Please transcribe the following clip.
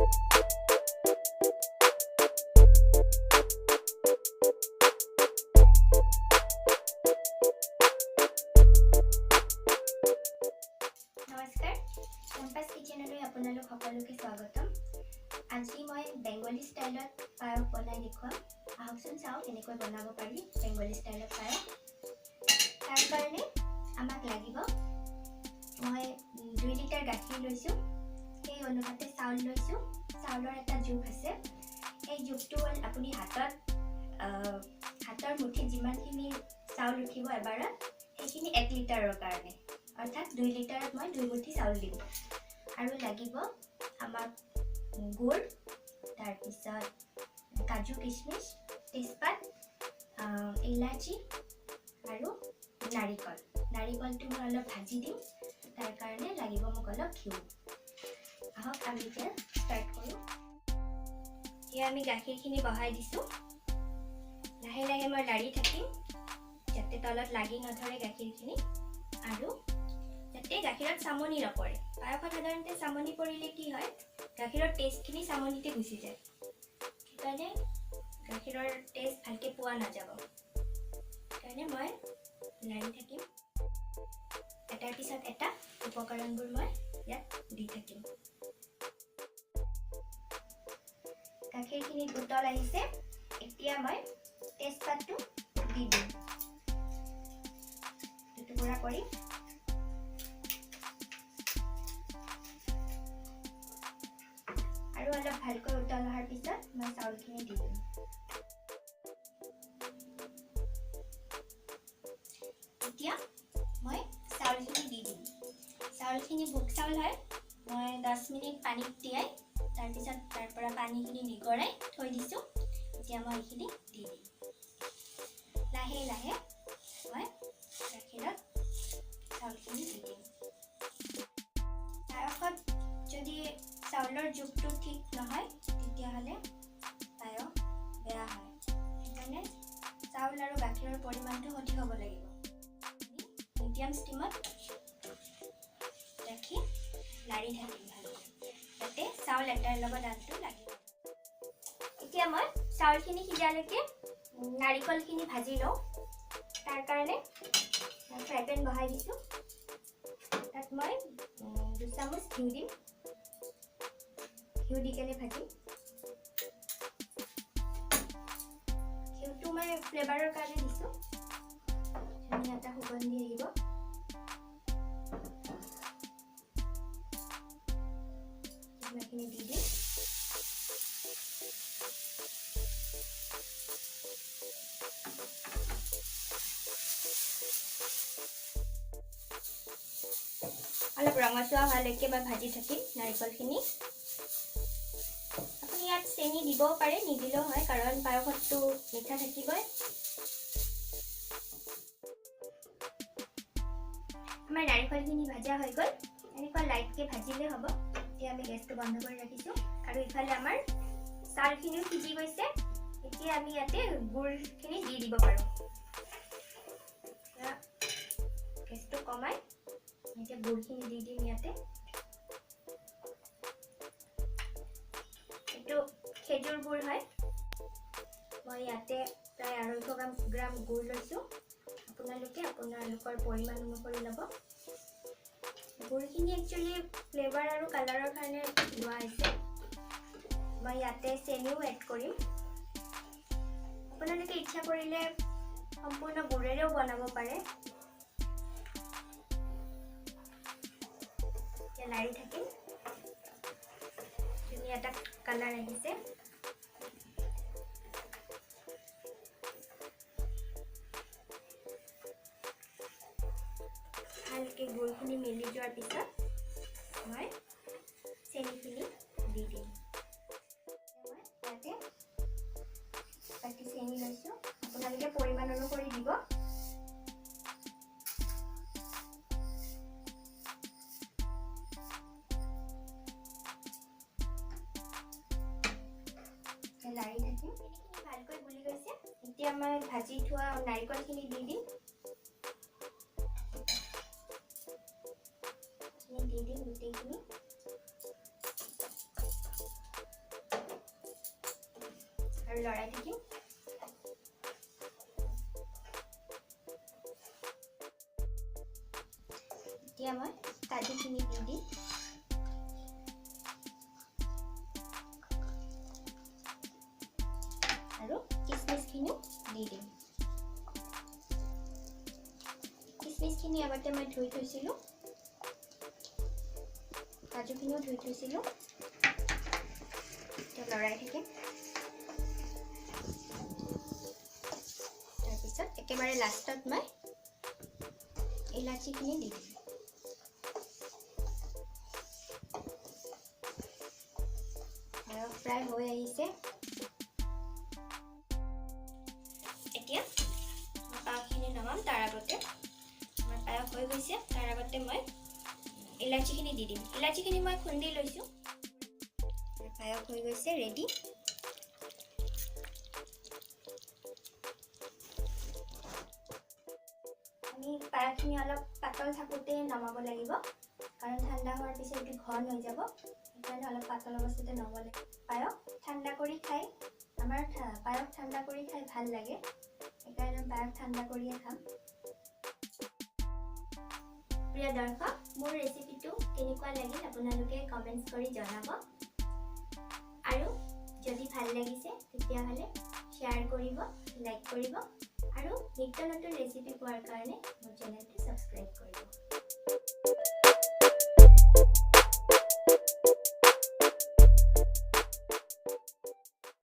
নমস্কাৰ কেম্পাছ কিচেনলৈ আপোনালোক সকলোকে স্বাগতম। আজি মই বেংগলী ষ্টাইলত পায়স বনাই দেখুৱাম। আহকচোন চাওঁ কেনেকৈ বনাব পাৰি বেংগলী ষ্টাইলত পায়স। তাৰ কাৰণে আমাক লাগিব মই 2 লিটাৰ গাখীৰ লৈছোঁ, সেই অনুপাতে চাউল লৈছোঁ। চাউলৰ এটা জোখ আছে, এই জোখটো হ'ল আপুনি হাতৰ মুঠিত যিমানখিনি চাউল উঠিব এবাৰত সেইখিনি 1 লিটাৰৰ কাৰণে, অৰ্থাৎ 2 লিটাৰত মই 2 মুঠি চাউল দিম। আৰু লাগিব আমাক গুড়, তাৰপিছত কাজু কিশমিশ, তেজপাত, ইলাচি আৰু নাৰিকল। নাৰিকলটো মই অলপ ভাজি দিম, তাৰ কাৰণে লাগিব মোক অলপ ঘিউ। আহক আমি এতিয়া ষ্টাৰ্ট কৰোঁ। এতিয়া আমি গাখীৰখিনি বহাই দিছোঁ। লাহে লাহে মই লাৰি থাকিম যাতে তলত লাগি নধৰে গাখীৰখিনি, আৰু যাতে গাখীৰত চামনি নপৰে। পায়সত সাধাৰণতে চামনি পৰিলে কি হয়, গাখীৰৰ টেষ্টখিনি চামনিতে গুচি যায়, সেইকাৰণে গাখীৰৰ টেষ্ট ভালকৈ পোৱা নাযাব। সেইকাৰণে মই লাৰি থাকিম, এটাৰ পিছত এটা উপকৰণবোৰ মই ইয়াত দি থাকিম। গাখীৰখিনিত উতল আহিছে, এতিয়া মই তেজপাতটো দি দিম, টুকুৰা কৰি। আৰু অলপ ভালকৈ উতল অহাৰ পিছত মই চাউলখিনি দি দিম। এতিয়া মই চাউলখিনি দি দিম। চাউলখিনি বুক চাউল হয়, মই 10 মিনিট পানীত তিয়াই তাৰপিছত তাৰ পৰা পানীখিনি নিগৰাই থৈ দিছোঁ। এতিয়া মই এইখিনি দি দিম। লাহে লাহে মই গাখীৰত চাউলখিনি দি দিম। পায়সত যদি চাউলৰ জোখটো ঠিক নহয় তেতিয়াহ'লে পায়স বেয়া হয়, সেইকাৰণে চাউল আৰু গাখীৰৰ পৰিমাণটো সঠিক হ'ব লাগিব। মিডিয়াম ষ্টিমত ৰাখি লাৰি থাকিম ভালকৈ, যাতে চাউল এটাৰ লগত আনটো লাগি নাযায়। এতিয়া মই চাউলখিনি সিজালৈকে নাৰিকলখিনি ভাজি লওঁ। তাৰ কাৰণে মই ফ্ৰাই পেন বহাই দিছোঁ, তাত মই 2 চামুচ ঘিউ দিম। ঘিউ দি কেনে ভাজিম। ঘিউটো মই ফ্লেভাৰৰ কাৰণে দিছোঁ, ধুনীয়া এটা সুগন্ধি আহিব। এইখিনি দি দিম। অলপ ৰঙচুৱা হোৱালৈকে মই ভাজি থাকিম নাৰিকলখিনি। আপুনি ইয়াত চেনি দিবও পাৰে, নিদিলেও হয়, কাৰণ পায়সতটো মিঠা থাকিবই। আমাৰ নাৰিকলখিনি ভাজা হৈ গ'ল, এনেকুৱা লাইটকৈ ভাজিলে হ'ব। এতিয়া আমি গেছটো বন্ধ কৰি ৰাখিছোঁ, আৰু ইফালে আমাৰ চাউলখিনিও সিজি গৈছে। এতিয়া আমি ইয়াতে গুড়খিনি দি দিব পাৰোঁ। গেছটো কমাই এতিয়া গুড়খিনি দি দিম ইয়াতে। এইটো খেজুৰ গুড় হয়, মই ইয়াতে প্ৰায় 250 গ্ৰাম গুড় লৈছোঁ। আপোনালোকে আপোনালোকৰ পৰিমাণ অনুসৰি ল'ব। গুড়খিনি একচুৱেলি ফ্লেভাৰ আৰু কালাৰৰ কাৰণে লোৱা হৈছে। মই ইয়াতে চেনিও এড কৰিম। আপোনালোকে ইচ্ছা কৰিলে সম্পূৰ্ণ গুড়েৰেও বনাব পাৰে। লাৰি থাকিম, ধুনীয়া এটা কালাৰ আহিছে। ভালকৈ গুড়খিনি মিলি যোৱাৰ পিছত মই চেনিখিনি দি দিম। মই ইয়াতে বাকী চেনি লৈছোঁ, আপোনালোকে পৰিমাণ অনুসৰি দিব। লাৰি থাকিম। চেনিখিনি ভালকৈ গুলি গৈছে, এতিয়া মই ভাজি থোৱা নাৰিকলখিনি দি দিম। দি দিম গোটেইখিনি। আৰু লৰাই থাকিম। এতিয়া মই কাজুখিনি দি দিম আৰু কিচমিচখিনিও দি দিম। কিচমিচখিনি আগতে মই ধুই থৈছিলোঁ, কাজুখিনিও ধুই থৈছিলোঁ। এতিয়া লৰাই থাকিম। তাৰপিছত একেবাৰে লাষ্টত মই ইলাচিখিনি দি দিম। পায়স প্ৰায় হৈ আহিছে। এতিয়া পায়সখিনি নমাম। তাৰ আগতে আমাৰ পায়স হৈ গৈছে, তাৰ আগতে মই ইলাচিখিনি দি দিম। ইলাচিখিনি মই খুন্দি লৈছোঁ। পায়স হৈ গৈছে, ৰেডি। আমি পায়সখিনি অলপ পাতল থাকোঁতে নমাব লাগিব, কাৰণ ঠাণ্ডা হোৱাৰ পিছত এইটো ঘন হৈ যাব। সেইকাৰণে অলপ পাতল অৱস্থাতে নমাব লাগিব। পায়স ঠাণ্ডা কৰি খাই, আমাৰ পায়স ঠাণ্ডা কৰি খাই ভাল লাগে, সেইকাৰণে পায়স ঠাণ্ডা কৰিয়ে খাম। প্ৰিয় দৰ্শক, মোৰ ৰেচিপিটো কেনেকুৱা লাগিল আপোনালোকে কমেণ্টছ কৰি জনাব। আৰু যদি ভাল লাগিছে তেতিয়াহ'লে শ্বেয়াৰ কৰিব, লাইক কৰিব আৰু নিত্য নতুন ৰেচিপি পোৱাৰ কাৰণে মোৰ চেনেলটো ছাবস্ক্ৰাইব কৰিব।